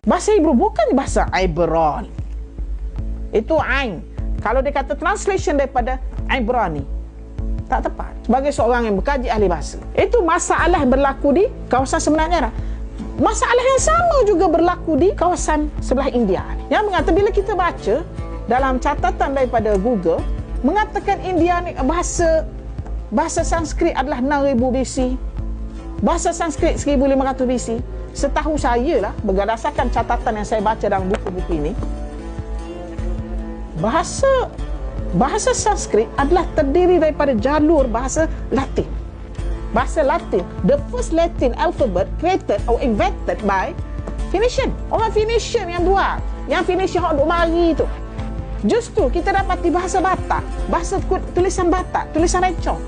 Bahasa Hebrew bukan bahasa Ibrani. Itu Ain. Kalau dia kata translation daripada Ibrani, tak tepat. Sebagai seorang yang berkaji ahli bahasa, itu masalah berlaku di kawasan semenanjara. Masalah yang sama juga berlaku di kawasan sebelah India. Yang mengatakan bila kita baca dalam catatan daripada Google, mengatakan India ni bahasa Sanskrit adalah 6000 BC. Bahasa Sanskrit 1500 BC. Setahu saya lah, berdasarkan catatan yang saya baca dalam buku-buku ini, bahasa Sanskrit adalah terdiri daripada jalur bahasa Latin. Bahasa Latin, the first Latin alphabet created or invented by Phoenician. Orang Phoenician yang buat. Yang Phoenician yang duk mari tu. Justru kita dapati bahasa Batak, bahasa tulisan Batak, tulisan rencong.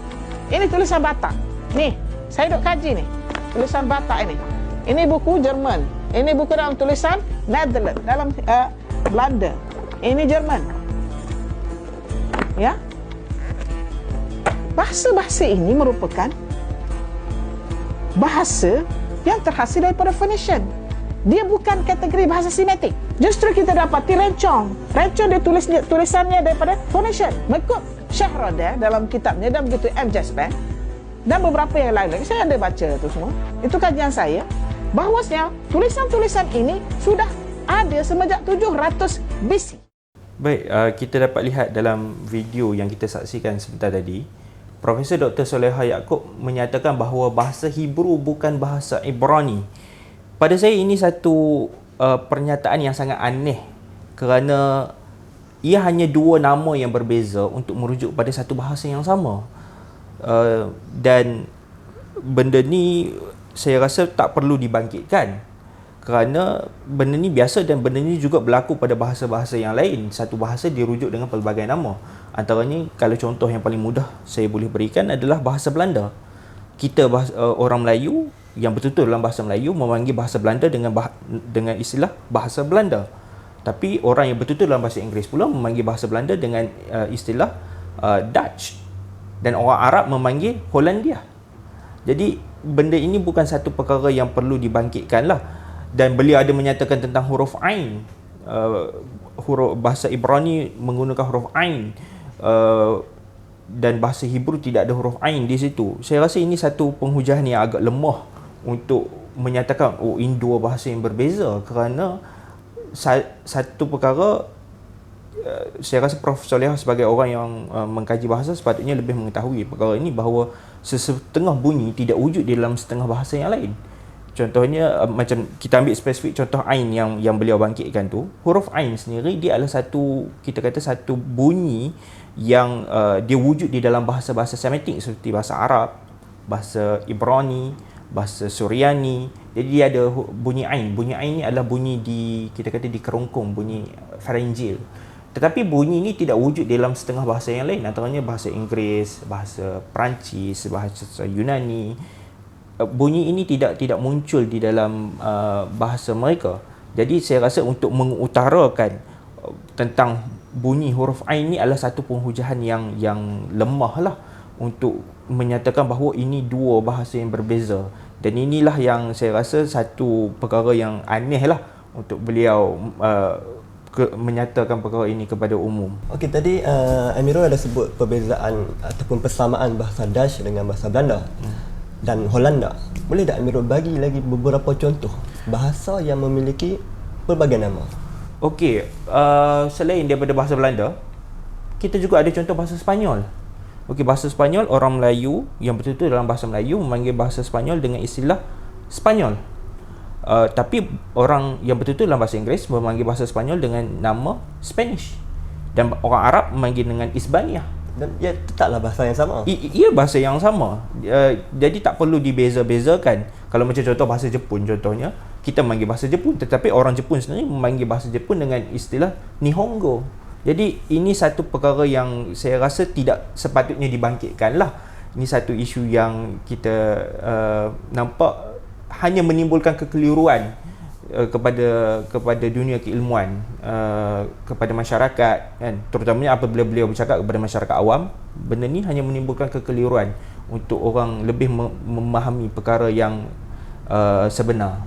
Ini tulisan Batak. Ni, saya duk kaji ni. Tulisan Batak ini. Ini buku Jerman. Ini buku dalam tulisan Netherlands, dalam Belanda. Ini Jerman. Ya. Bahasa-bahasa ini merupakan bahasa yang terhasil daripada Phoenician. Dia bukan kategori bahasa Semitic. Justru kita dapati rencong. Rencong dia tulisannya daripada Phoenician. Mengikut Shahrodah dalam kitabnya dan begitu M. Jasper dan beberapa yang lain lagi. Saya ada baca tu semua. Itu kajian saya. Bahawasanya tulisan-tulisan ini sudah ada semenjak 700 BC. Baik, kita dapat lihat dalam video yang kita saksikan sebentar tadi, Profesor Dr. Soleha Yaakob menyatakan bahawa bahasa Hebrew bukan bahasa Ibrani. Pada saya ini satu pernyataan yang sangat aneh kerana ia hanya dua nama yang berbeza untuk merujuk pada satu bahasa yang sama. Dan benda ni saya rasa tak perlu dibangkitkan kerana benda ni biasa dan benda ni juga berlaku pada bahasa-bahasa yang lain. Satu bahasa dirujuk dengan pelbagai nama. Antaranya, kalau contoh yang paling mudah saya boleh berikan adalah bahasa Belanda. Kita orang Melayu yang betul-betul dalam bahasa Melayu memanggil bahasa Belanda dengan istilah bahasa Belanda. Tapi orang yang betul-betul dalam bahasa Inggeris pula memanggil bahasa Belanda dengan istilah Dutch. Dan orang Arab memanggil Hollandia. Jadi benda ini bukan satu perkara yang perlu dibangkitkan lah. Dan beliau ada menyatakan tentang huruf Ain. Huruf bahasa Ibrani menggunakan huruf Ain. Dan bahasa Hebrew tidak ada huruf Ain di situ. Saya rasa ini satu penghujahan yang agak lemah untuk menyatakan ini dua bahasa yang berbeza, kerana satu perkara, saya rasa Prof. Soleha sebagai orang yang mengkaji bahasa sepatutnya lebih mengetahui perkara ini, bahawa setengah bunyi tidak wujud di dalam setengah bahasa yang lain. Contohnya macam kita ambil spesifik contoh Ain yang beliau bangkitkan tu, huruf Ain sendiri dia adalah satu, kita kata satu bunyi yang dia wujud di dalam bahasa-bahasa Semitik seperti bahasa Arab, bahasa Ibrani, bahasa Suryani. Jadi dia ada bunyi Ain. Bunyi Ain ni adalah bunyi kita kata di kerongkong, bunyi pharyngeal. Tetapi bunyi ini tidak wujud dalam setengah bahasa yang lain, antaranya bahasa Inggeris, bahasa Perancis, bahasa Yunani. Bunyi ini tidak muncul di dalam bahasa mereka. Jadi saya rasa untuk mengutarakan tentang bunyi huruf Ain ini adalah satu penghujahan yang lemah lah untuk menyatakan bahawa ini dua bahasa yang berbeza. Dan inilah yang saya rasa satu perkara yang aneh lah untuk beliau menyatakan perkara ini kepada umum. Okey, tadi Amirul ada sebut perbezaan ataupun persamaan bahasa Dutch dengan bahasa Belanda dan Holanda. Boleh tak Amirul bagi lagi beberapa contoh bahasa yang memiliki pelbagai nama? Okey, selain daripada bahasa Belanda, kita juga ada contoh bahasa Sepanyol. Okey, bahasa Sepanyol, orang Melayu yang betul-betul dalam bahasa Melayu memanggil bahasa Sepanyol dengan istilah Sepanyol. Tapi orang yang betul-betul dalam bahasa Inggeris memanggil bahasa Sepanyol dengan nama Spanish. Dan orang Arab memanggil dengan Hispania. Dan ia tetaplah bahasa yang sama. Ia bahasa yang sama. Jadi tak perlu dibeza-bezakan. Kalau macam contoh bahasa Jepun contohnya, kita memanggil bahasa Jepun, tetapi orang Jepun sendiri memanggil bahasa Jepun dengan istilah Nihongo. Jadi ini satu perkara yang saya rasa tidak sepatutnya dibangkitkan lah. Ini satu isu yang kita nampak hanya menimbulkan kekeliruan kepada dunia keilmuan, kepada masyarakat kan, terutamanya apabila beliau bercakap kepada masyarakat awam. Benda ni hanya menimbulkan kekeliruan untuk orang lebih memahami perkara yang sebenar.